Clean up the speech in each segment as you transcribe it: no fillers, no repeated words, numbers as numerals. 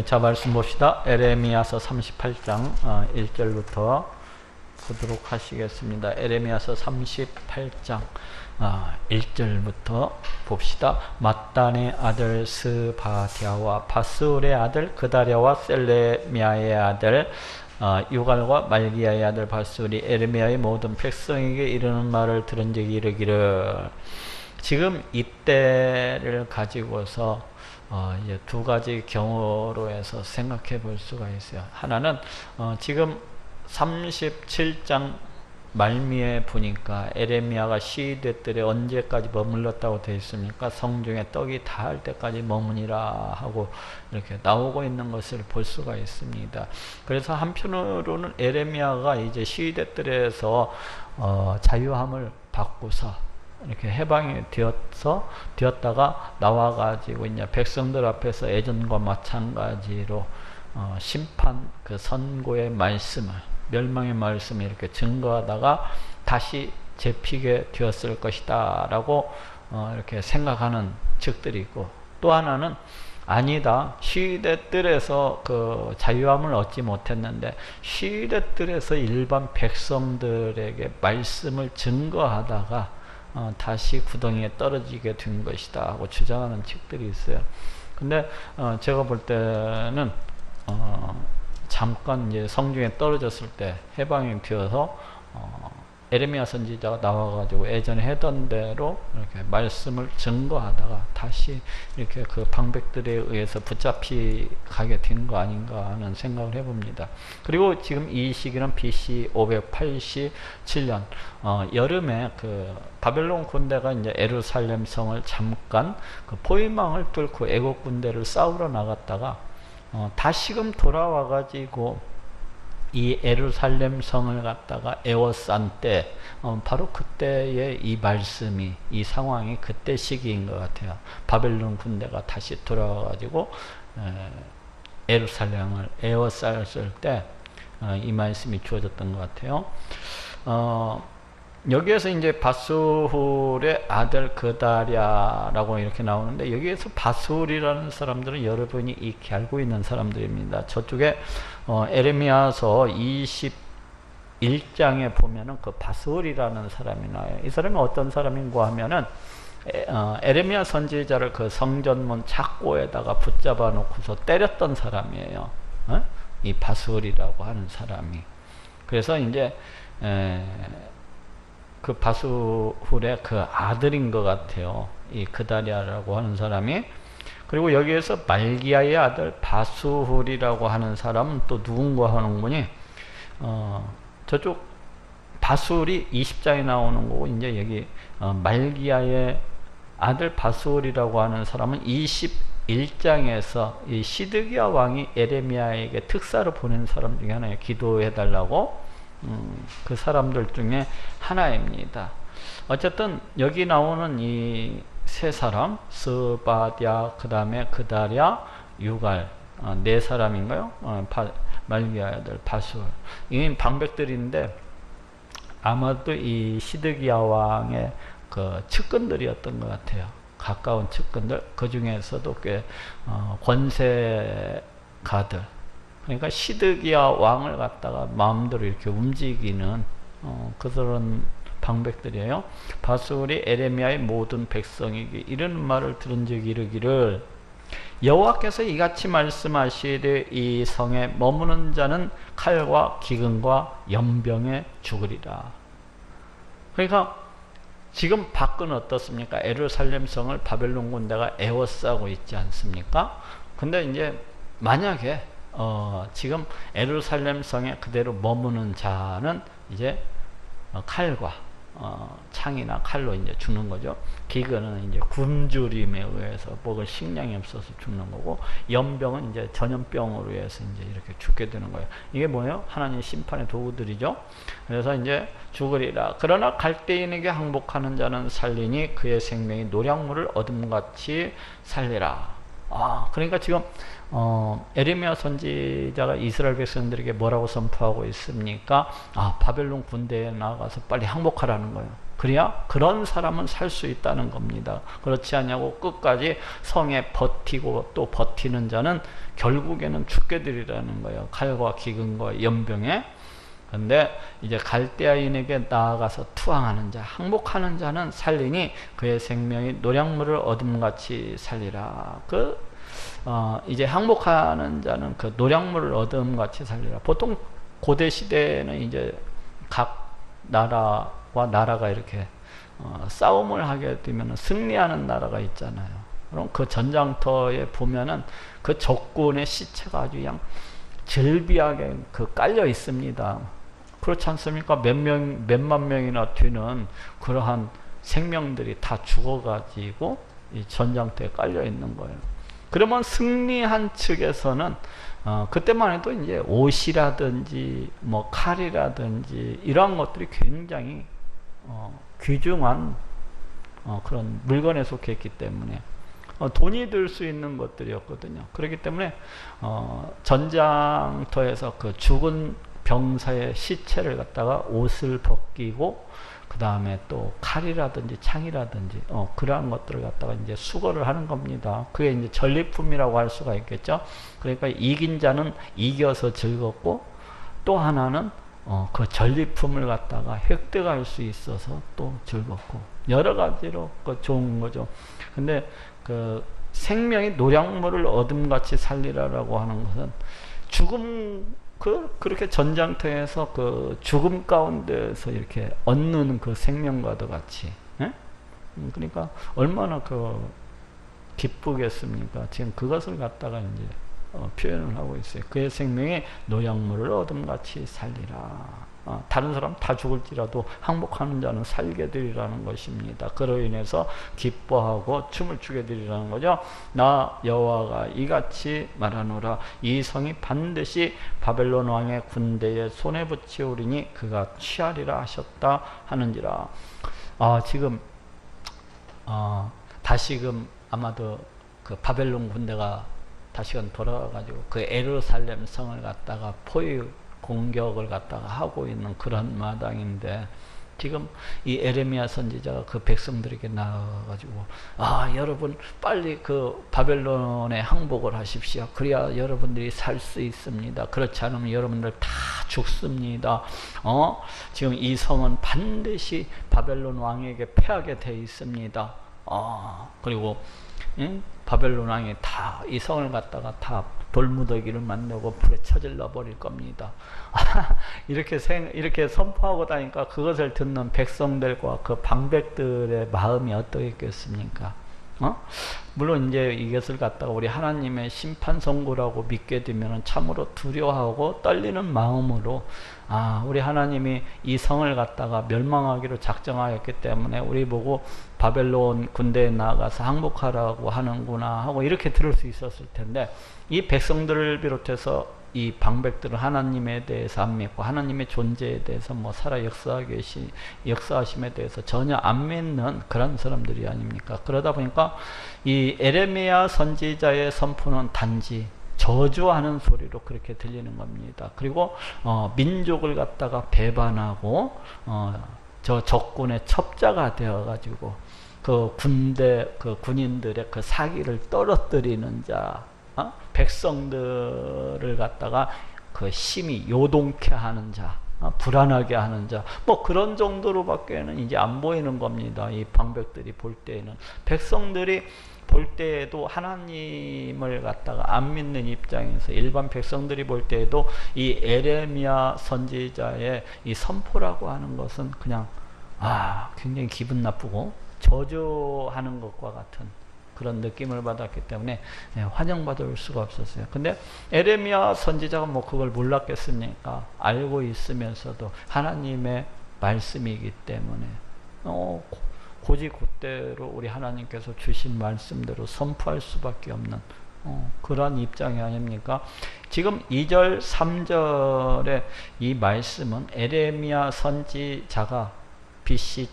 자, 말씀 봅시다. 에레미야서 38장 1절부터 보도록 하시겠습니다. 에레미야서 38장 1절부터 봅시다. mat단의 아들 스바디아와 바스울의 아들 그다랴와 셀레미야의 아들 유갈과 말기야의 아들 바스울이 에레미야의 모든 백성에게 이르는 말을 들은 적이 이르기를. 지금 이때를 가지고서 이제 두 가지 경우로 해서 생각해 볼 수가 있어요. 하나는 지금 37장 말미에 보니까 에레미야가 시대 때에 언제까지 머물렀다고 되어 있습니까? 성중에 떡이 닿을 때까지 머무니라 하고 이렇게 나오고 있는 것을 볼 수가 있습니다. 그래서 한편으로는 에레미야가 이제 시대 때에서 자유함을 받고서 이렇게 해방이 되었다가 나와가지고 이제 백성들 앞에서 예전과 마찬가지로 심판 그 선고의 말씀을, 멸망의 말씀을 이렇게 증거하다가 다시 잡히게 되었을 것이다 라고 이렇게 생각하는 측들이 있고, 또 하나는 아니다, 시대들에서 그 자유함을 얻지 못했는데 시대들에서 일반 백성들에게 말씀을 증거하다가 다시 구덩이에 떨어지게 된 것이다 하고 주장하는 책들이 있어요. 근데 제가 볼 때는 잠깐 이제 성중에 떨어졌을 때 해방이 되어서 에레미야 선지자가 나와가지고 예전에 하던 대로 이렇게 말씀을 증거하다가 다시 이렇게 그 방백들에 의해서 붙잡히 가게 된 거 아닌가 하는 생각을 해봅니다. 그리고 지금 이 시기는 BC 587년 여름에 그 바벨론 군대가 이제 예루살렘 성을 잠깐 그 포위망을 뚫고 애국 군대를 싸우러 나갔다가 다시금 돌아와가지고 이 예루살렘 성을 갖다가 에워싼 때 바로 그때의 이 말씀이, 이 상황이 그때 시기인 것 같아요. 바벨론 군대가 다시 돌아와 가지고 예루살렘을 에워쌌을 때 이 말씀이 주어졌던 것 같아요. 여기에서 이제 바스훌의 아들 그다랴라고 이렇게 나오는데, 여기에서 바스훌이라는 사람들은 여러분이 익히 알고 있는 사람들입니다. 저쪽에 에레미야서 21장에 보면은 그 바스훌이라는 사람이 나와요. 이 사람이 어떤 사람인가 하면은 에레미야 선지자를 그 성전문 착고에다가 붙잡아 놓고서 때렸던 사람이에요. 이 바스훌이라고 하는 사람이. 그래서 이제 그 바스훌의 그 아들인 것 같아요, 이 그다랴라고 하는 사람이. 그리고 여기에서 말기야의 아들 바스훌이라고 하는 사람은 또 누군가 하는 분이 저쪽 바스훌이 20장에 나오는 거고, 이제 여기 말기야의 아들 바스훌이라고 하는 사람은 21장에서 이 시드기야 왕이 에레미야에게 특사를 보낸 사람 중에 하나예요. 기도해 달라고. 그 사람들 중에 하나입니다. 어쨌든 여기 나오는 이 세 사람, 스바디아, 그 다음에 그다랴, 유갈, 네 사람인가요? 말기야의 아들 바스훌. 이 방백들인데 아마도 이 시드기야 왕의 그 측근들이었던 것 같아요. 가까운 측근들. 그 중에서도 꽤 권세가들, 그러니까 시드기야 왕을 갖다가 마음대로 이렇게 움직이는 그런 방백들이에요. 바스훌이 에레미야의 모든 백성에게 이런 말을 들은 적이 이르기를, 여호와께서 이같이 말씀하시되 이 성에 머무는 자는 칼과 기근과 연병에 죽으리라. 그러니까 지금 밖은 어떻습니까? 예루살렘 성을 바벨론 군대가 에워싸고 있지 않습니까? 근데 이제 만약에 지금 예루살렘 성에 그대로 머무는 자는 이제 칼과 창이나 칼로 이제 죽는 거죠. 기근은 이제 굶주림에 의해서 먹을 식량이 없어서 죽는 거고, 연병은 이제 전염병으로 해서 이제 이렇게 죽게 되는 거예요. 이게 뭐예요? 하나님의 심판의 도구들이죠. 그래서 이제 죽으리라. 그러나 갈대인에게 항복하는 자는 살리니 그의 생명이 노량물을 어둠같이 살리라. 그러니까 지금 에레미야 선지자가 이스라엘 백성들에게 뭐라고 선포하고 있습니까? 바벨론 군대에 나가서 빨리 항복하라는 거예요. 그래야 그런 사람은 살 수 있다는 겁니다. 그렇지 않냐고 끝까지 성에 버티고 또 버티는 자는 결국에는 죽게 되리라는 거예요. 칼과 기근과 연병에. 근데 이제 갈대아인에게 나아가서 투항하는 자, 항복하는 자는 살리니 그의 생명이 노량물을 얻음같이 살리라. 이제 항복하는 자는 그 노량물을 얻음같이 살리라. 보통 고대 시대에는 이제 각 나라와 나라가 이렇게 싸움을 하게 되면 승리하는 나라가 있잖아요. 그럼 그 전장터에 보면은 그 적군의 시체가 아주 그냥 절비하게 깔려 있습니다. 그렇지 않습니까? 몇만 명이나 되는 그러한 생명들이 다 죽어가지고 이 전장터에 깔려 있는 거예요. 그러면 승리한 측에서는 그때만 해도 이제 옷이라든지 뭐 칼이라든지 이러한 것들이 굉장히 귀중한 그런 물건에 속했기 때문에 돈이 들 수 있는 것들이었거든요. 그렇기 때문에 전장터에서 그 죽은 병사의 시체를 갖다가 옷을 벗기고 그 다음에 또 칼이라든지 창이라든지 그러한 것들을 갖다가 이제 수거를 하는 겁니다. 그게 이제 전리품이라고 할 수가 있겠죠. 그러니까 이긴 자는 이겨서 즐겁고 또 하나는 그 전리품을 갖다가 획득할 수 있어서 또 즐겁고 여러 가지로 좋은 거죠. 근데 그 생명이 노량물을 얻음같이 살리라라고 하는 것은 죽음 그렇게 전장터에서 그 죽음 가운데서 이렇게 얻는 그 생명과도 같이, 예? 그러니까 얼마나 기쁘겠습니까? 지금 그것을 갖다가 이제 표현을 하고 있어요. 그의 생명이 노약물을 얻음같이 살리라. 다른 사람 다 죽을지라도 항복하는 자는 살게 되리라는 것입니다. 그로 인해서 기뻐하고 춤을 추게 되리라는 거죠. 나 여호와가 이같이 말하노라. 이 성이 반드시 바벨론 왕의 군대에 손에 붙이오리니 그가 취하리라 하셨다 하는지라. 지금 다시금 아마도 그 바벨론 군대가 다시금 돌아가가지고 그 예루살렘 성을 갖다가 포위 공격을 갖다가 하고 있는 그런 마당인데, 지금 이 에레미야 선지자가 그 백성들에게 나와가지고 여러분 빨리 그 바벨론에 항복을 하십시오. 그래야 여러분들이 살 수 있습니다. 그렇지 않으면 여러분들 다 죽습니다. 지금 이 성은 반드시 바벨론 왕에게 패하게 돼 있습니다. 그리고 바벨론 왕이 다 이 성을 갖다가 다 돌무더기를 만들고 불에 쳐질러 버릴 겁니다. 이렇게 선포하고 다니까 그것을 듣는 백성들과 그 방백들의 마음이 어떠했겠습니까? 물론 이제 이것을 갖다가 우리 하나님의 심판 선고라고 믿게 되면 참으로 두려워하고 떨리는 마음으로 우리 하나님이 이 성을 갖다가 멸망하기로 작정하였기 때문에 우리 보고 바벨론 군대에 나가서 항복하라고 하는구나 하고 이렇게 들을 수 있었을 텐데, 이 백성들을 비롯해서 이 방백들은 하나님에 대해서 안 믿고 하나님의 존재에 대해서 살아 역사하심에 대해서 전혀 안 믿는 그런 사람들이 아닙니까? 그러다 보니까 이 에레미야 선지자의 선포는 단지 저주하는 소리로 그렇게 들리는 겁니다. 그리고 민족을 갖다가 배반하고 저 적군의 첩자가 되어 가지고 그 군인들의 그 사기를 떨어뜨리는 자, 백성들을 갖다가 그 심히 요동케 하는 자, 불안하게 하는 자, 그런 정도로밖에는 이제 안 보이는 겁니다. 이 방백들이 볼 때에는, 백성들이 볼 때에도 하나님을 갖다가 안 믿는 입장에서 일반 백성들이 볼 때에도 이 에레미야 선지자의 이 선포라고 하는 것은 그냥 굉장히 기분 나쁘고 저주하는 것과 같은 그런 느낌을 받았기 때문에 환영받을 수가 없었어요. 근데 에레미야 선지자가 그걸 몰랐겠습니까? 알고 있으면서도 하나님의 말씀이기 때문에 곧대로 우리 하나님께서 주신 말씀대로 선포할 수밖에 없는 그러한 입장이 아닙니까? 지금 2절 3절의 이 말씀은 에레미야 선지자가 BC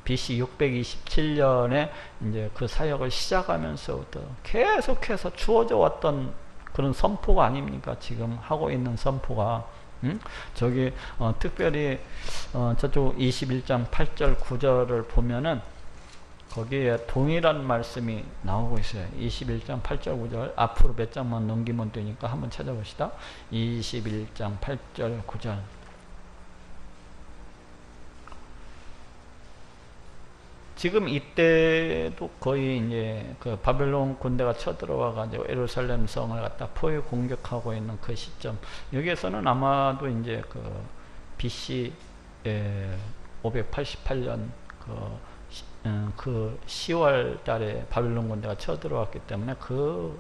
627년에 이제 그 사역을 시작하면서부터 계속해서 주어져 왔던 그런 선포가 아닙니까? 지금 하고 있는 선포가. 저기 특별히 저쪽 21장 8절 9절을 보면은 거기에 동일한 말씀이 나오고 있어요. 21장 8절 9절 앞으로 몇 장만 넘기면 되니까 한번 찾아봅시다. 21장 8절 9절 지금 이때도 거의 이제 그 바벨론 군대가 쳐들어와 가지고 예루살렘 성을 갖다 포위 공격하고 있는 그 시점, 여기에서는 아마도 이제 그 BC 588년 그 10월 달에 바벨론 군대가 쳐들어왔기 때문에 그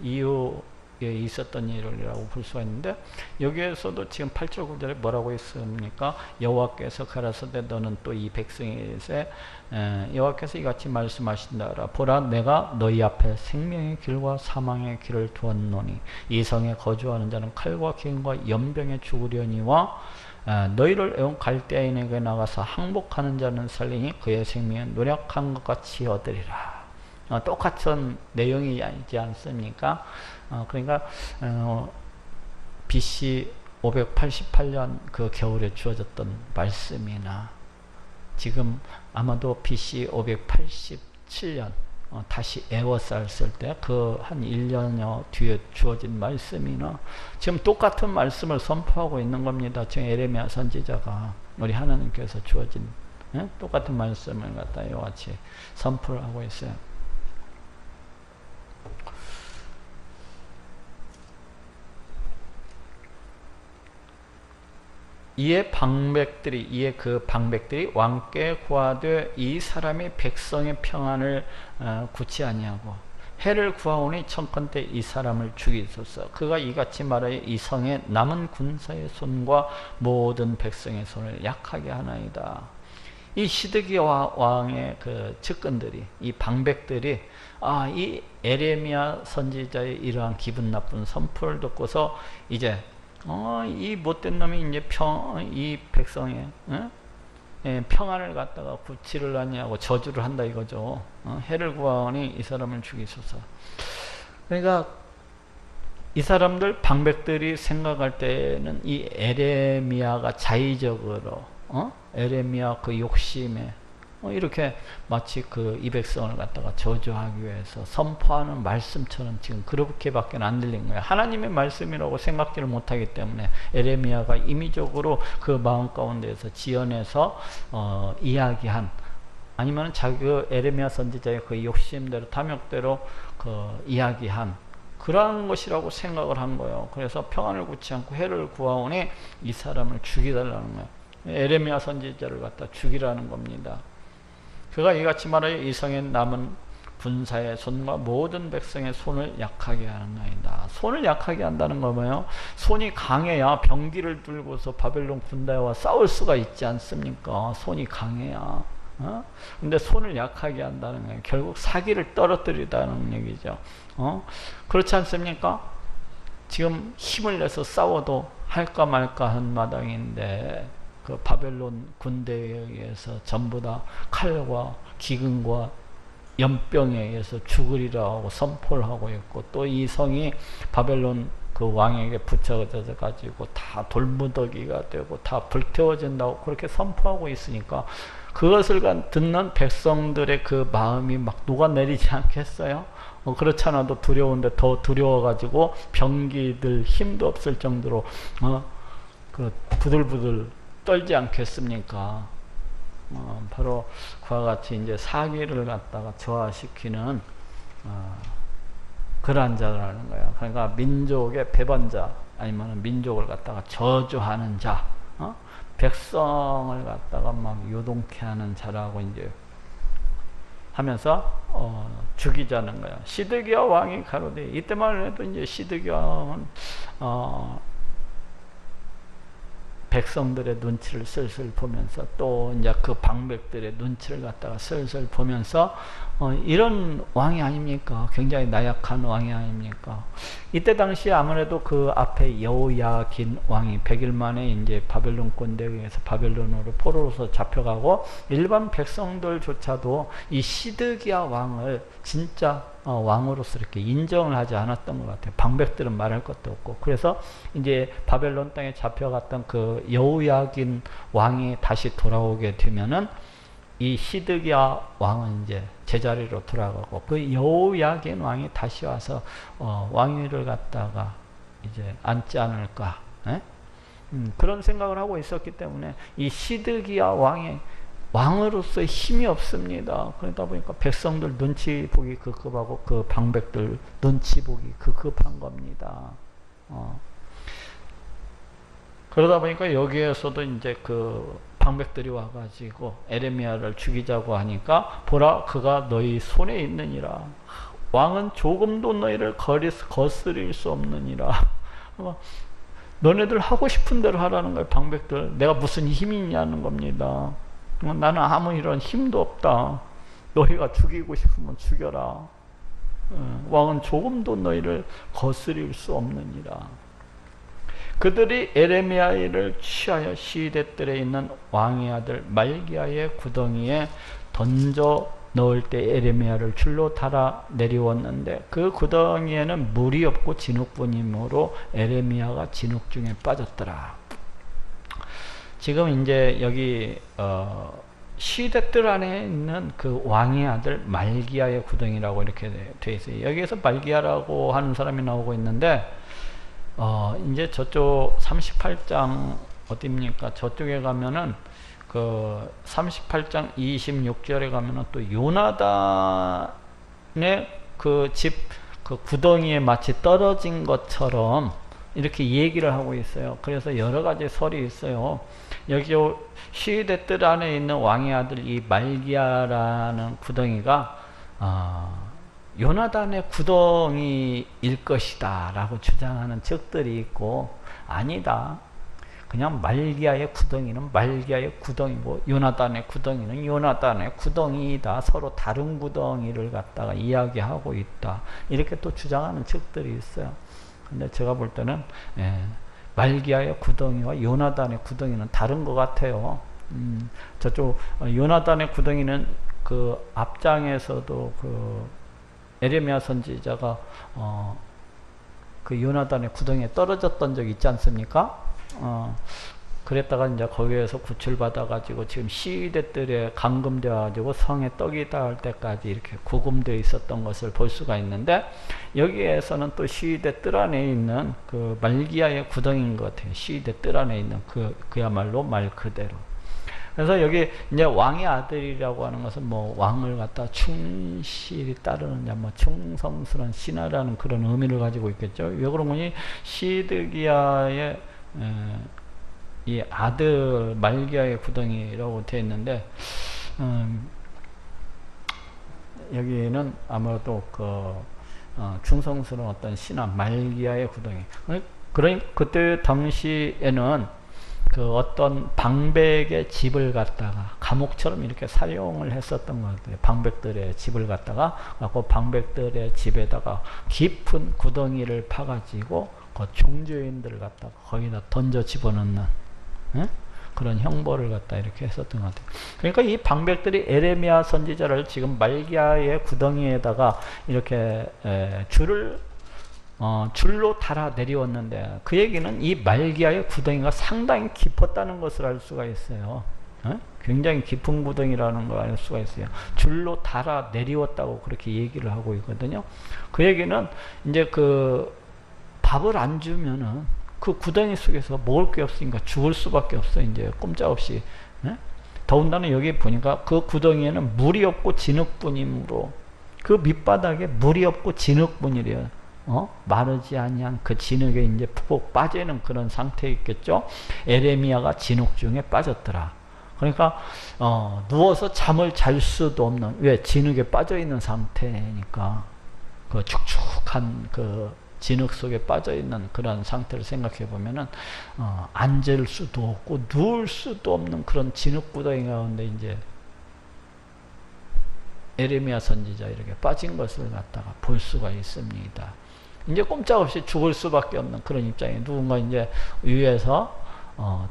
이후에 있었던 일이라고 볼 수가 있는데, 여기에서도 지금 8절 9절에 뭐라고 있습니까? 여호와께서 가라사대 너는 또 이 백성에게 여호와께서 이같이 말씀하신다라. 보라, 내가 너희 앞에 생명의 길과 사망의 길을 두었노니 이 성에 거주하는 자는 칼과 기근과 연병에 죽으려니와 너희를 애운 갈대아인에게 나가서 항복하는 자는 살리니 그의 생명은 노력한 것 같이 얻으리라. 똑같은 내용이 있지 않습니까? 그러니까 BC 588년 그 겨울에 주어졌던 말씀이나 지금 아마도 BC 587년 다시 에워쌌을 때 그 한 1년여 뒤에 주어진 말씀이나 지금 똑같은 말씀을 선포하고 있는 겁니다. 지금 에레미야 선지자가 우리 하나님께서 주어진 똑같은 말씀을 갖다 이와 같이 선포를 하고 있어요. 이에 그 방백들이 왕께 구하되 이 사람이 백성의 평안을 구치 아니하고 해를 구하오니 청컨대 이 사람을 죽이소서. 그가 이같이 말하여 이 성의 남은 군사의 손과 모든 백성의 손을 약하게 하나이다. 이 시드기야 왕의 그 측근들이, 이 방백들이 이 에레미야 선지자의 이러한 기분 나쁜 선포를 듣고서 이제 이 못된 놈이 이제 이 백성의 평안을 갖다가 구치를 하냐고 저주를 한다 이거죠. 해를 구하오니 이 사람을 죽이소서. 그러니까 이 사람들 방백들이 생각할 때는 이 에레미야가 자의적으로 에레미야 그 욕심에 이렇게 마치 그 이 백성을 갖다가 저주하기 위해서 선포하는 말씀처럼 지금 그렇게밖에 안 들린 거예요. 하나님의 말씀이라고 생각지를 못하기 때문에 에레미야가 임의적으로 그 마음 가운데에서 지어내서 이야기한, 아니면 자기 그 에레미야 선지자의 그 욕심대로 탐욕대로 그 이야기한 그러한 것이라고 생각을 한 거예요. 그래서 평안을 구치 않고 해를 구하오니 이 사람을 죽이달라는 거예요. 에레미야 선지자를 갖다 죽이라는 겁니다. 그가 이같이 말하여 이 성에 남은 군사의 손과 모든 백성의 손을 약하게 하나이다. 손을 약하게 한다는 거 뭐예요? 손이 강해야 병기를 들고서 바벨론 군대와 싸울 수가 있지 않습니까? 손이 강해야. 근데 손을 약하게 한다는 거예요. 결국 사기를 떨어뜨리다는 얘기죠. 그렇지 않습니까? 지금 힘을 내서 싸워도 할까 말까 한 마당인데 그 바벨론 군대에 의해서 전부 다 칼과 기근과 연병에 의해서 죽으리라 하고 선포를 하고 있고, 또 이 성이 바벨론 그 왕에게 붙여져 가지고 다 돌무더기가 되고 다 불태워진다고 그렇게 선포하고 있으니까 그것을 듣는 백성들의 그 마음이 막 녹아내리지 않겠어요? 그렇지 않아도 두려운데 더 두려워 가지고 병기들 힘도 없을 정도로 그 부들부들 떨지 않겠습니까? 바로 그와 같이 이제 사기를 갖다가 저하시키는 그러한 자라는 거예요. 그러니까 민족의 배반자, 아니면 민족을 갖다가 저주하는 자, 백성을 갖다가 막 요동케 하는 자라고 이제 하면서 죽이자는 거예요. 시드기야 왕이 가로되, 이때만 해도 이제 시드기야 왕은 백성들의 눈치를 슬슬 보면서, 또 이제 그 방백들의 눈치를 갖다가 슬슬 보면서 이런 왕이 아닙니까? 굉장히 나약한 왕이 아닙니까? 이때 당시 아무래도 그 앞에 여호야긴 왕이 100일 만에 이제 바벨론 군대에 의해서 바벨론으로 포로로서 잡혀가고, 일반 백성들조차도 이 시드기야 왕을 진짜 왕으로서 이렇게 인정을 하지 않았던 것 같아요. 방백들은 말할 것도 없고. 그래서 이제 바벨론 땅에 잡혀갔던 그 여호야긴 왕이 다시 돌아오게 되면은 이 시드기야 왕은 이제 제자리로 돌아가고, 그 여호야긴 왕이 다시 와서 왕위를 갖다가 이제 앉지 않을까, 그런 생각을 하고 있었기 때문에 이 시드기야 왕으로서 힘이 없습니다. 그러다 보니까 백성들 눈치 보기 급급하고 그 방백들 눈치 보기 급급한 겁니다. 그러다 보니까 여기에서도 이제 그 방백들이 와가지고 에레미야를 죽이자고 하니까, 보라, 그가 너희 손에 있느니라. 왕은 조금도 너희를 거스릴 수 없느니라. 너네들 하고 싶은 대로 하라는 거예요. 방백들, 내가 무슨 힘이 있냐는 겁니다. 나는 아무 이런 힘도 없다. 너희가 죽이고 싶으면 죽여라. 왕은 조금도 너희를 거스릴 수 없느니라. 그들이 에레미야를 취하여 시대들에 있는 왕의 아들 말기야의 구덩이에 던져 넣을 때 에레미야를 줄로 달아 내리웠는데, 그 구덩이에는 물이 없고 진흙뿐이므로 에레미야가 진흙 중에 빠졌더라. 지금 이제 여기 시대들 안에 있는 그 왕의 아들 말기야의 구덩이라고 이렇게 되어 있어요. 여기에서 말기야라고 하는 사람이 나오고 있는데, 이제 저쪽 38장 어디입니까? 저쪽에 가면은 그 38장 26절에 가면은 또 요나단의 그 집 그 구덩이에 마치 떨어진 것처럼 이렇게 얘기를 하고 있어요. 그래서 여러 가지 설이 있어요. 여기 시대들 안에 있는 왕의 아들 이 말기야라는 구덩이가 요나단의 구덩이일 것이다 라고 주장하는 책들이 있고, 아니다, 그냥 말기야의 구덩이는 말기야의 구덩이고 요나단의 구덩이는 요나단의 구덩이다, 서로 다른 구덩이를 갖다가 이야기하고 있다, 이렇게 또 주장하는 책들이 있어요. 근데 제가 볼 때는 말기야의 구덩이와 요나단의 구덩이는 다른 것 같아요. 저쪽 요나단의 구덩이는 그 앞장에서도 그 에레미야 선지자가 그 요나단의 구덩이에 떨어졌던 적이 있지 않습니까? 그랬다가 이제 거기에서 구출받아 가지고 지금 시대들에 감금되어 가지고 성에 떡이 닿을 때까지 이렇게 구금되어 있었던 것을 볼 수가 있는데, 여기에서는 또 시대 뜰 안에 있는 그 말기야의 구덩이인 것 같아요. 시대 뜰 안에 있는 그야말로 말 그대로. 그래서 여기 이제 왕의 아들이라고 하는 것은 뭐 왕을 갖다 충실히 따르는 자, 뭐 충성스러운 신하라는 그런 의미를 가지고 있겠죠. 왜 그런 거니? 시드기야의 이 아들 말기야의 구덩이라고 되어 있는데, 여기는 아무래도 그 충성스러운 어떤 신하 말기야의 구덩이. 그때 당시에는 그 어떤 방백의 집을 갖다가 감옥처럼 이렇게 사용을 했었던 것 같아요. 방백들의 집을 갖다가 그 방백들의 집에다가 깊은 구덩이를 파가지고 그 종주인들을 갖다가 거기다 던져 집어넣는 그런 형벌을 갖다 이렇게 했었던 것 같아요. 그러니까 이 방백들이 에레미야 선지자를 지금 말기야의 구덩이에다가 이렇게 줄로 달아 내리웠는데, 그 얘기는 이 말기야의 구덩이가 상당히 깊었다는 것을 알 수가 있어요. 굉장히 깊은 구덩이라는 걸 알 수가 있어요. 줄로 달아 내리웠다고 그렇게 얘기를 하고 있거든요. 그 얘기는 이제 그 밥을 안 주면은 그 구덩이 속에서 먹을 게 없으니까 죽을 수밖에 없어. 이제 꼼짝없이. 더군다나 여기 보니까 그 구덩이에는 물이 없고 진흙뿐이므로, 그 밑바닥에 물이 없고 진흙뿐이래요. 마르지 아니한 그 진흙에 이제 푹 빠지는 그런 상태에 있겠죠. 에레미야가 진흙 중에 빠졌더라. 그러니까 누워서 잠을 잘 수도 없는, 왜? 진흙에 빠져 있는 상태니까. 그 축축한 그 진흙 속에 빠져 있는 그런 상태를 생각해 보면은 앉을 수도 없고 누울 수도 없는 그런 진흙 구덩이 가운데 이제 에레미야 선지자 이렇게 빠진 것을 갖다가 볼 수가 있습니다. 이제 꼼짝없이 죽을 수밖에 없는 그런 입장에, 누군가 이제 위에서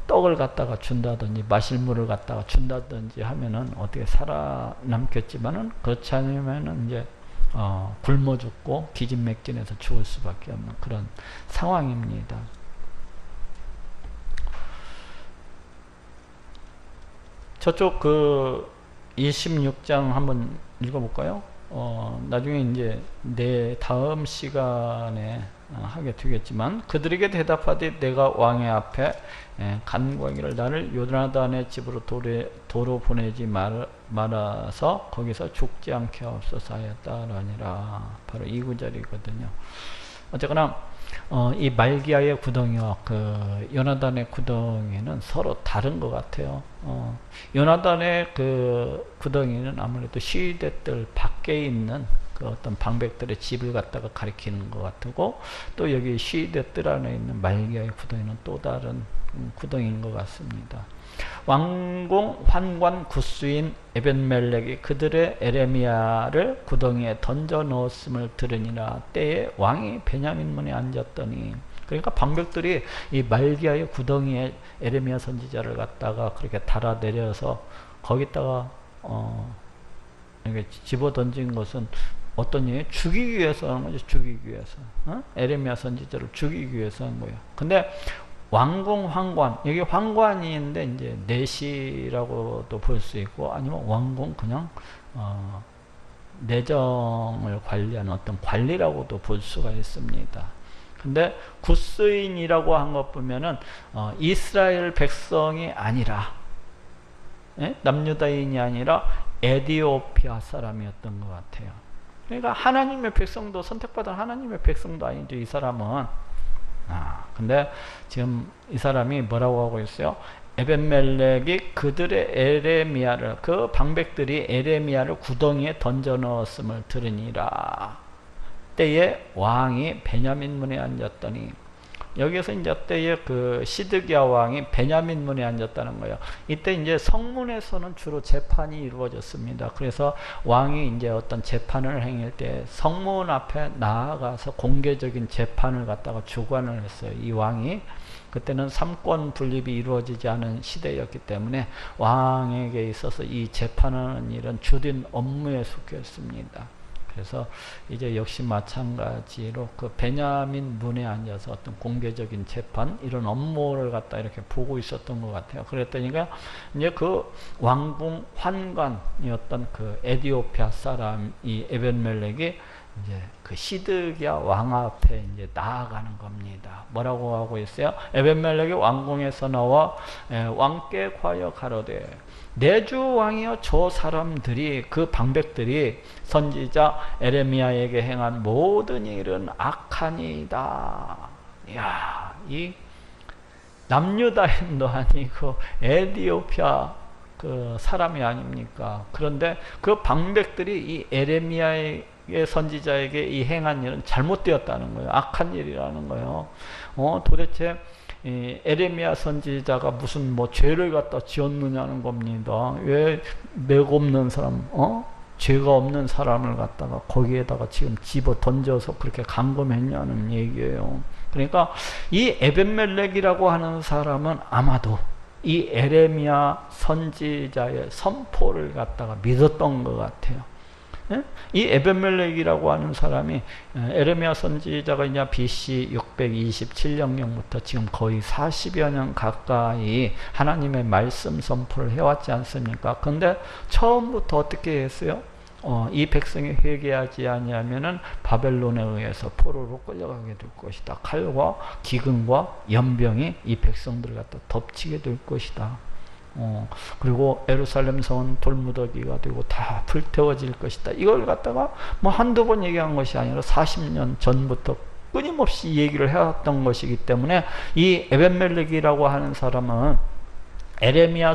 떡을 갖다가 준다든지 마실 물을 갖다가 준다든지 하면은 어떻게 살아남겠지만은, 그렇지 않으면은 이제 굶어 죽고 기진맥진해서 죽을 수밖에 없는 그런 상황입니다. 저쪽 그 26장 한번 읽어볼까요? 나중에 이제 내 다음 시간에 하게 되겠지만, 그들에게 대답하되 내가 왕의 앞에 간구하기를 나를 요나단의 집으로 도로 보내지 말아서 거기서 죽지 않게 하옵소서 하였다라니라. 바로 이 구절이거든요. 어쨌거나 이 말기야의 구덩이와 그 요나단의 구덩이는 서로 다른 것 같아요. 요나단의 그 구덩이는 아무래도 시위대들 밖에 있는 그 어떤 방백들의 집을 갖다가 가리키는 것 같고, 또 여기 시위대들 안에 있는 말기야의 구덩이는 또 다른 구덩이인 것 같습니다. 왕궁 환관 구스인 에벤멜렉이 그들의 에레미야를 구덩이에 던져 넣었음을 들으니라. 때에 왕이 베냐민 문에 앉았더니, 그러니까 방백들이 이 말기야의 구덩이에 에레미야 선지자를 갖다가 그렇게 달아 내려서 거기다가 이렇게 집어 던진 것은 어떤 일이 죽이기 위해서 하는 거죠. 죽이기 위해서. 에레미야 선지자를 죽이기 위해서 한 거예요. 근데 왕궁 환관, 여기 환관인데 이제 내시라고도 볼 수 있고, 아니면 왕궁 그냥 내정을 관리하는 어떤 관리라고도 볼 수가 있습니다. 근데 구스인이라고 한 것 보면은 이스라엘 백성이 아니라, 남유다인이 아니라 에디오피아 사람이었던 것 같아요. 그러니까 하나님의 백성도, 선택받은 하나님의 백성도 아니죠, 이 사람은. 근데 지금 이 사람이 뭐라고 하고 있어요? 에벤멜렉이 그들의 에레미야를, 그 방백들이 에레미야를 구덩이에 던져 넣었음을 들으니라. 때에 왕이 베냐민 문에 앉았더니, 여기서 이제 때에 그 시드기야 왕이 베냐민 문에 앉았다는 거예요. 이때 이제 성문에서는 주로 재판이 이루어졌습니다. 그래서 왕이 이제 어떤 재판을 행할 때 성문 앞에 나아가서 공개적인 재판을 갖다가 주관을 했어요. 이 왕이 그때는 삼권 분립이 이루어지지 않은 시대였기 때문에 왕에게 있어서 이 재판하는 일은 주된 업무에 속했습니다. 그래서 이제 역시 마찬가지로 그 베냐민 문에 앉아서 어떤 공개적인 재판, 이런 업무를 갖다 이렇게 보고 있었던 것 같아요. 그랬더니까 이제 그 왕궁 환관이었던 그 에디오피아 사람 이 에벤멜렉이 이제 그 시드기야 왕 앞에 이제 나아가는 겁니다. 뭐라고 하고 있어요? 에벤멜렉이 왕궁에서 나와 왕께 과여 가로되 내 주 왕이여, 저 사람들이, 그 방백들이 선지자 에레미야에게 행한 모든 일은 악하니이다. 이야, 이 남유다인도 아니고 에디오피아 그 사람이 아닙니까? 그런데 그 방백들이 이 에레미야의 선지자에게 이 행한 일은 잘못되었다는 거예요. 악한 일이라는 거예요. 도대체 에레미야 선지자가 무슨 뭐 죄를 갖다 지었느냐는 겁니다. 왜 맥 없는 사람, 죄가 없는 사람을 갖다가 거기에다가 지금 집어 던져서 그렇게 감금했냐는 얘기예요. 그러니까 이 에벤멜렉이라고 하는 사람은 아마도 이 에레미야 선지자의 선포를 갖다가 믿었던 것 같아요. 이 에벤멜렉이라고 하는 사람이 에레미야 선지자가 이제 BC 627년경부터 지금 거의 40여 년 가까이 하나님의 말씀 선포를 해왔지 않습니까? 근데 처음부터 어떻게 했어요? 이 백성이 회개하지 아니하면은 바벨론에 의해서 포로로 끌려가게 될 것이다. 칼과 기근과 연병이 이 백성들을 갖다 덮치게 될 것이다. 그리고 예루살렘 성은 돌무더기가 되고 다 불태워질 것이다. 이걸 갖다가 뭐 한두 번 얘기한 것이 아니라 40년 전부터 끊임없이 얘기를 해왔던 것이기 때문에 이 에벤멜렉이라고 하는 사람은 에레미야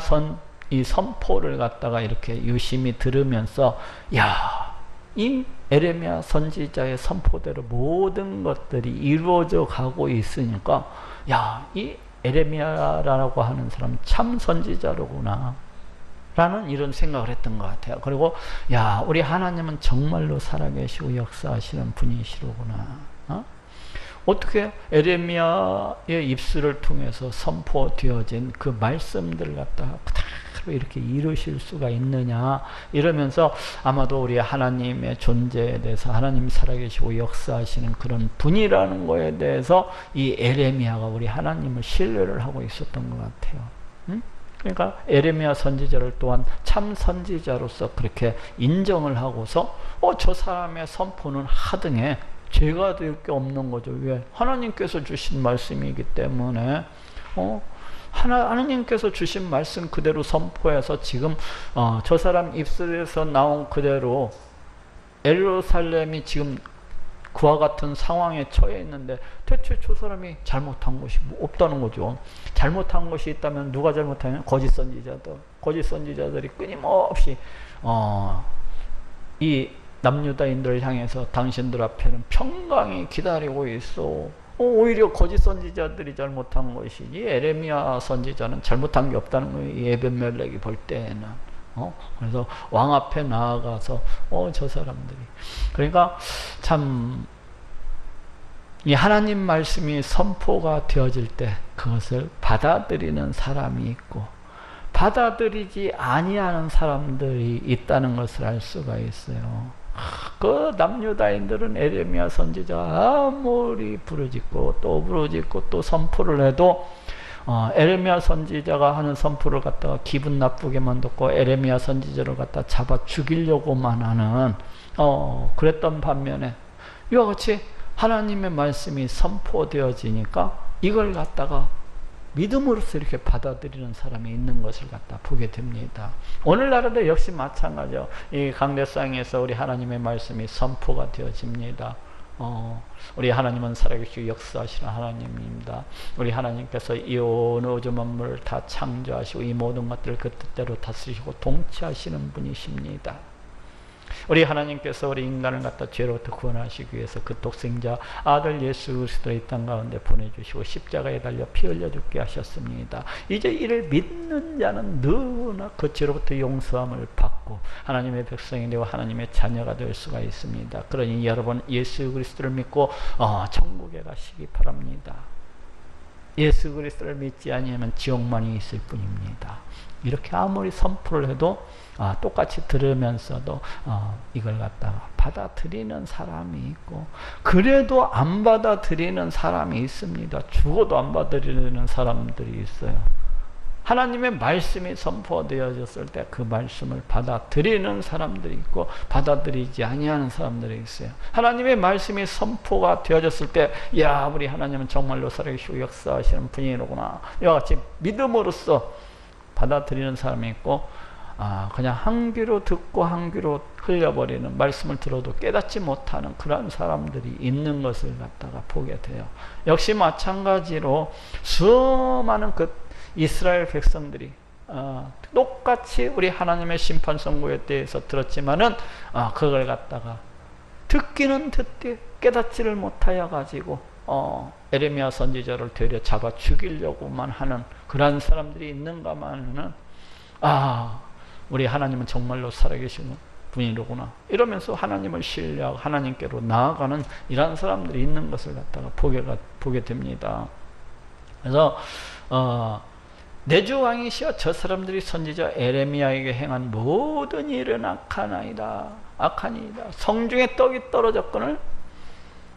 이 선포를 갖다가 이렇게 유심히 들으면서, 야, 이 에레미야 선지자의 선포대로 모든 것들이 이루어져 가고 있으니까, 야, 이 에레미야라고 하는 사람 참 선지자로구나 라는 이런 생각을 했던 것 같아요. 그리고 야, 우리 하나님은 정말로 살아계시고 역사하시는 분이시로구나. 어떻게 에레미야의 입술을 통해서 선포되어진 그 말씀들을 갖다가 스스로 이렇게 이루실 수가 있느냐 이러면서 아마도 우리 하나님의 존재에 대해서 하나님이 살아계시고 역사하시는 그런 분이라는 거에 대해서 이 에레미야가 우리 하나님을 신뢰를 하고 있었던 것 같아요. 응? 그러니까 에레미야 선지자를 또한 참 선지자로서 그렇게 인정을 하고서 저 사람의 선포는 하등해 죄가 될 게 없는 거죠. 왜? 하나님께서 주신 말씀이기 때문에 하나님께서 주신 말씀 그대로 선포해서 지금 저 사람 입술에서 나온 그대로 예루살렘이 지금 그와 같은 상황에 처해 있는데 대체 저 사람이 잘못한 것이 뭐 없다는 거죠. 잘못한 것이 있다면 누가 잘못하냐? 거짓 선지자들이 끊임없이 이 남유다인들을 향해서 당신들 앞에는 평강이 기다리고 있어. 오히려 거짓 선지자들이 잘못한 것이지 에레미야 선지자는 잘못한 게 없다는 거예요. 이 에벤멜렉이 볼 때에는. 그래서 왕 앞에 나아가서 저 사람들이 그러니까 참 이 하나님 말씀이 선포가 되어질 때 그것을 받아들이는 사람이 있고 받아들이지 아니하는 사람들이 있다는 것을 알 수가 있어요. 그 남유다인들은 에레미야 선지자가 아무리 부르짖고 또 선포를 해도 에레미야 선지자가 하는 선포를 갖다가 기분 나쁘게 만들고 에레미야 선지자를 갖다 잡아 죽이려고만 하는 그랬던 반면에 이와 같이 하나님의 말씀이 선포되어지니까 이걸 갖다가 믿음으로써 이렇게 받아들이는 사람이 있는 것을 갖다 보게 됩니다. 오늘날에도 역시 마찬가지요. 이 강대상에서 우리 하나님의 말씀이 선포가 되어집니다. 우리 하나님은 살아계시고 역사하시는 하나님입니다. 우리 하나님께서 이 온 우주 만물을 다 창조하시고 이 모든 것들을 그 뜻대로 다스리시고 통치하시는 분이십니다. 우리 하나님께서 우리 인간을 갖다 죄로부터 구원하시기 위해서 그 독생자 아들 예수 그리스도를 이 땅 가운데 보내주시고 십자가에 달려 피 흘려 죽게 하셨습니다. 이제 이를 믿는 자는 누구나 그 죄로부터 용서함을 받고 하나님의 백성이 되고 하나님의 자녀가 될 수가 있습니다. 그러니 여러분 예수 그리스도를 믿고 천국에 가시기 바랍니다. 예수 그리스도를 믿지 아니하면 지옥만이 있을 뿐입니다. 이렇게 아무리 선포를 해도 똑같이 들으면서도 이걸 갖다가 받아들이는 사람이 있고 그래도 안 받아들이는 사람이 있습니다. 죽어도 안 받아들이는 사람들이 있어요. 하나님의 말씀이 선포되어졌을 때 그 말씀을 받아들이는 사람들이 있고 받아들이지 아니하는 사람들이 있어요. 하나님의 말씀이 선포가 되어졌을 때 야 우리 하나님은 정말로 살아계시고 역사하시는 분이로구나 이와 같이 믿음으로써 받아들이는 사람이 있고 그냥 한 귀로 듣고 한 귀로 흘려버리는 말씀을 들어도 깨닫지 못하는 그런 사람들이 있는 것을 갖다가 보게 돼요. 역시 마찬가지로 수많은 그 이스라엘 백성들이 똑같이 우리 하나님의 심판 선고에 대해서 들었지만은 그걸 갖다가 듣기는 듣되 깨닫지를 못하여 가지고 에레미야 선지자를 되려 잡아 죽이려고만 하는 그런 사람들이 있는가만은 우리 하나님은 정말로 살아계시는 분이로구나 이러면서 하나님을 신뢰하고 하나님께로 나아가는 이런 사람들이 있는 것을 갖다가 보게 됩니다. 그래서 내주 왕이시여 저 사람들이 선지자 에레미야에게 행한 모든 일은 악하나이다. 성중에 떡이 떨어졌거늘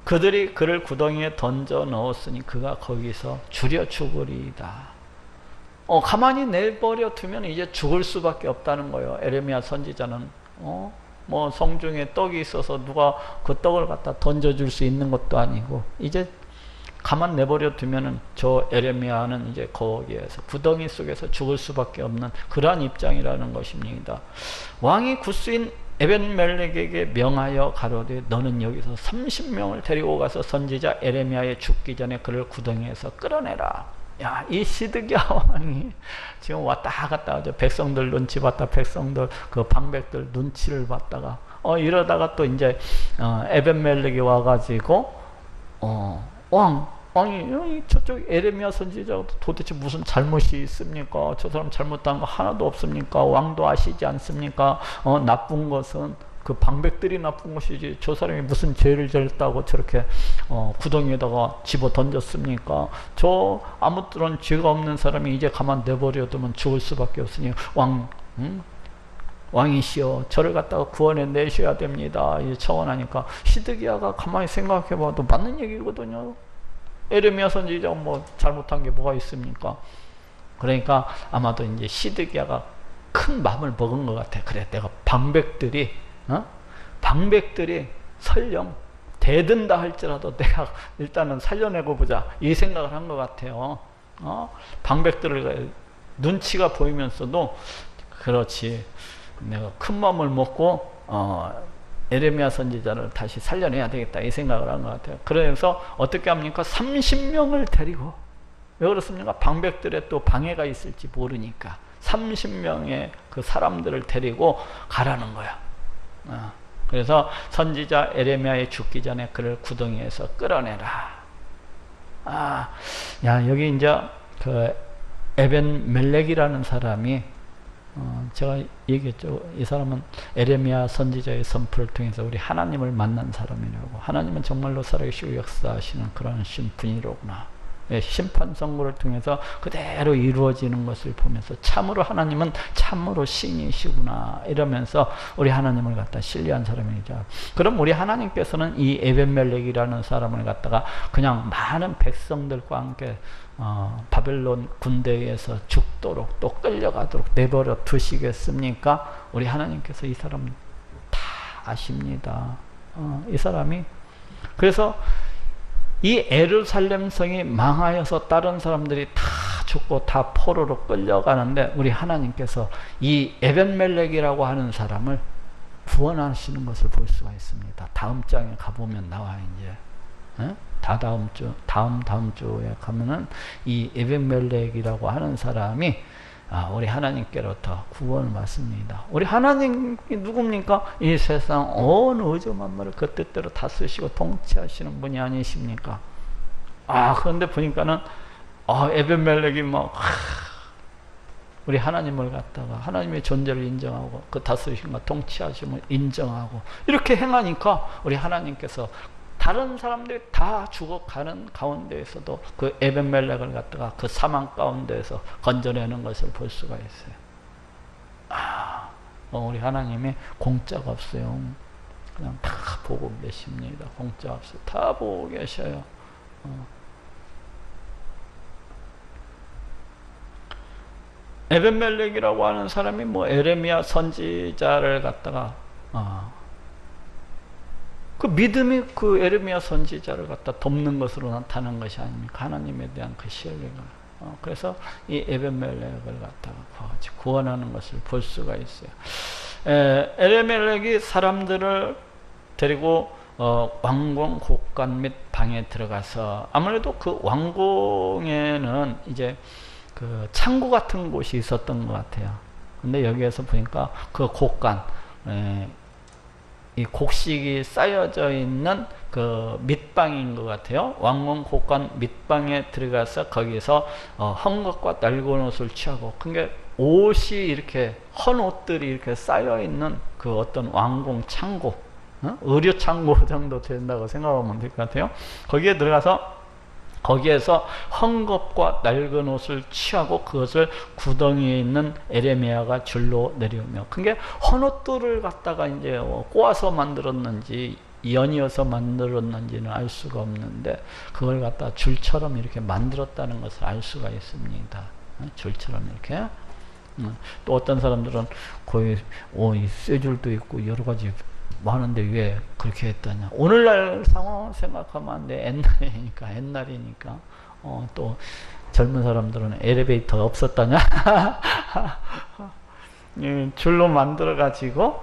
그들이 그를 구덩이에 던져 넣었으니 그가 거기서 줄여 죽으리이다. 가만히 내버려 두면 이제 죽을 수밖에 없다는 거예요. 에레미야 선지자는 뭐 성중에 떡이 있어서 누가 그 떡을 갖다 던져줄 수 있는 것도 아니고 이제 가만 내버려 두면은 저 에레미야는 이제 거기에서 구덩이 속에서 죽을 수밖에 없는 그러한 입장이라는 것입니다. 왕이 구스인 에벤멜렉에게 명하여 가로되 너는 여기서 30명을 데리고 가서 선지자 에레미야의 죽기 전에 그를 구덩이에서 끌어내라. 야, 이 시드기야 왕이 지금 왔다 갔다 하죠. 백성들 눈치 봤다 백성들 그 방백들 눈치를 봤다가 이러다가 또 이제 에벤멜렉이 와가지고 왕이 저쪽 에레미야 선지자가 도대체 무슨 잘못이 있습니까? 저 사람 잘못한 거 하나도 없습니까? 왕도 아시지 않습니까? 나쁜 것은 그 방백들이 나쁜 것이지 저 사람이 무슨 죄를 졌다고 저렇게 구덩이에다가 집어 던졌습니까? 저 아무런 죄가 없는 사람이 이제 가만 내버려두면 죽을 수밖에 없으니 왕이시여 저를 갖다가 구원해 내셔야 됩니다. 이제 청원하니까 시드기야가 가만히 생각해봐도 맞는 얘기거든요. 에레미야 선지자가 뭐 잘못한 게 뭐가 있습니까? 그러니까 아마도 이제 시드기야가 큰 마음을 먹은 것 같아. 그래, 내가 방백들이 설령 대든다 할지라도 내가 일단은 살려내고 보자 이 생각을 한 것 같아요. 방백들을 눈치가 보이면서도 그렇지, 내가 큰 마음을 먹고 에레미야 선지자를 다시 살려내야 되겠다 이 생각을 한 것 같아요. 그래서 어떻게 합니까? 30명을 데리고, 왜 그렇습니까? 방백들의 또 방해가 있을지 모르니까 30명의 그 사람들을 데리고 가라는 거야. 그래서 선지자 에레미야의 죽기 전에 그를 구덩이에서 끌어내라. 야, 여기 이제 그 에벤 멜렉이라는 사람이 제가 얘기했죠. 이 사람은 에레미야 선지자의 선포를 통해서 우리 하나님을 만난 사람이라고. 하나님은 정말로 살아계시고 역사하시는 그런 신분이로구나. 심판 선고를 통해서 그대로 이루어지는 것을 보면서 참으로 하나님은 참으로 신이시구나 이러면서 우리 하나님을 갖다 신뢰한 사람이죠. 그럼 우리 하나님께서는 이 에벤멜렉이라는 사람을 갖다가 그냥 많은 백성들과 함께 바벨론 군대에서 죽도록 또 끌려가도록 내버려 두시겠습니까? 우리 하나님께서 이 사람 다 아십니다. 이 사람이 그래서 이 예루살렘 성이 망하여서 다른 사람들이 다 죽고 다 포로로 끌려가는데 우리 하나님께서 이 에벤멜렉이라고 하는 사람을 구원하시는 것을 볼 수가 있습니다. 다음 장에 가보면 나와. 이제 다음 주에 가면은 이 에벤멜렉이라고 하는 사람이 우리 하나님께로부터 구원을 받습니다. 우리 하나님이 누굽니까? 이 세상 어느 우주 만물을 그 뜻대로 다스리시고 통치하시는 분이 아니십니까? 그런데 보니까는 에벤멜렉이 막 우리 하나님을 갖다가 하나님의 존재를 인정하고 그 다스리심과 통치하심을 인정하고 이렇게 행하니까 우리 하나님께서 다른 사람들이 다 죽어가는 가운데에서도 그 에벤멜렉을 갖다가 그 사망 가운데에서 건져내는 것을 볼 수가 있어요. 우리 하나님이 공짜가 없어요. 그냥 다 보고 계십니다. 공짜 없어요. 다 보고 계셔요. 에벤멜렉이라고 하는 사람이 뭐 에레미야 선지자를 갖다가 그 믿음이 그 에레미야 선지자를 갖다 돕는 것으로 나타난 것이 아닙니까? 하나님에 대한 그 신뢰가. 그래서 이 에벤멜렉을 갖다가 구원하는 것을 볼 수가 있어요. 에벤멜렉이 사람들을 데리고 왕궁 곡간 및 방에 들어가서 아무래도 그 왕궁에는 이제 그 창고 같은 곳이 있었던 것 같아요. 근데 여기에서 보니까 그 곡간, 이 곡식이 쌓여져 있는 그 밑방인 것 같아요. 왕궁 곡간 밑방에 들어가서 거기서 헝겊과 낡은 옷을 취하고, 그게 옷이 이렇게 헌 옷들이 이렇게 쌓여 있는 그 어떤 왕궁 창고, 의류 창고 정도 된다고 생각하면 될 것 같아요. 거기에 들어가서 거기에서 헝겊과 낡은 옷을 취하고 그것을 구덩이에 있는 에레미야가 줄로 내려오며, 그게 헌옷들을 갖다가 이제 꼬아서 만들었는지 연이어서 만들었는지는 알 수가 없는데 그걸 갖다 줄처럼 이렇게 만들었다는 것을 알 수가 있습니다. 줄처럼 이렇게. 또 어떤 사람들은 거의 이 쇠줄도 있고 여러 가지 많은데 왜 그렇게 했다냐. 오늘날 상황을 생각하면 안 돼. 옛날이니까. 또 젊은 사람들은 엘리베이터 없었다냐. 줄로 만들어 가지고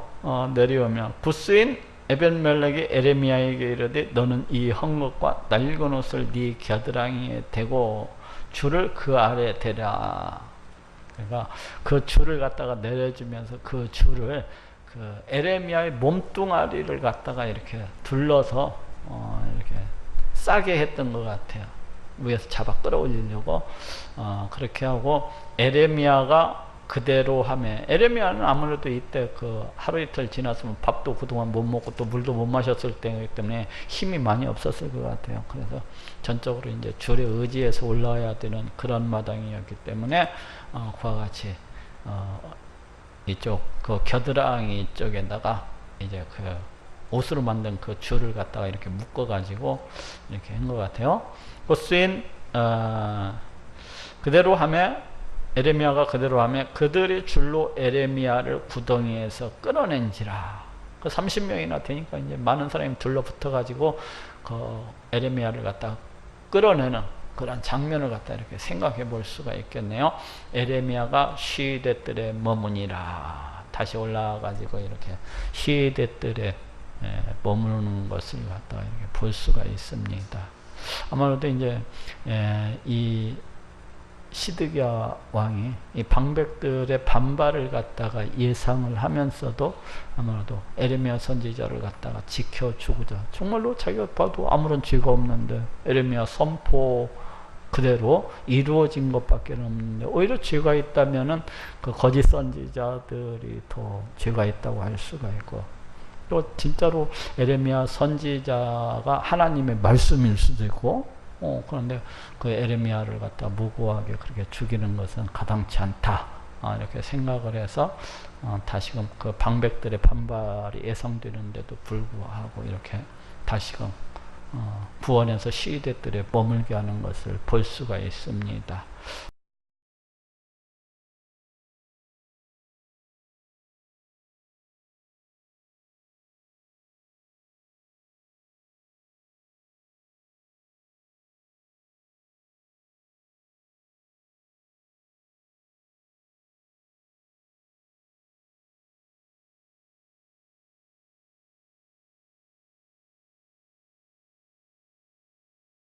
내려오면 구스인 에벤멜렉이 에레미야에게 이르되 너는 이 헝겊과 낡은 옷을 네 겨드랑이에 대고 줄을 그 아래 대라. 그러니까 그 줄을 갖다가 내려주면서 그 줄을 그 에레미야의 몸뚱아리를 갖다가 이렇게 둘러서 이렇게 싸게 했던 것 같아요. 위에서 잡아 끌어올리려고 그렇게 하고, 에레미야가 그대로 하면, 에레미야는 아무래도 이때 그 하루 이틀 지났으면 밥도 그동안 못 먹고 또 물도 못 마셨을 때이기 때문에 힘이 많이 없었을 것 같아요. 그래서 전적으로 이제 주를 의지해서 올라와야 되는 그런 마당이었기 때문에 그와 같이 이쪽 그 겨드랑이 쪽에다가 이제 그 옷으로 만든 그 줄을 갖다가 이렇게 묶어 가지고 이렇게 한 것 같아요. 그 쓰인 그대로 하며, 에레미야가 그대로 하며 그들이 줄로 에레미야를 구덩이에서 끌어낸지라. 그 30명이나 되니까 이제 많은 사람이 둘러붙어 가지고 그 에레미야를 갖다 끌어내는 그런 장면을 갖다 이렇게 생각해 볼 수가 있겠네요. 에레미야가 시대들에 머무니라. 다시 올라와 가지고 이렇게 시대들에 머무는 것을 갖다가 이렇게 볼 수가 있습니다. 아무래도 이제 이 시드기야 왕이 이 방백들의 반발을 갖다가 예상을 하면서도 아무래도 에레미야 선지자를 갖다가 지켜주고자, 정말로 자기가 봐도 아무런 죄가 없는데 에레미야 선포 그대로 이루어진 것밖에 없는데, 오히려 죄가 있다면은 그 거짓 선지자들이 더 죄가 있다고 할 수가 있고, 또 진짜로 에레미야 선지자가 하나님의 말씀일 수도 있고, 그런데 그 에레미야를 갖다 무고하게 그렇게 죽이는 것은 가당치 않다, 이렇게 생각을 해서 다시금 그 방백들의 반발이 예상되는데도 불구하고 이렇게 다시금 구원해서 시대들에 머물게 하는 것을 볼 수가 있습니다.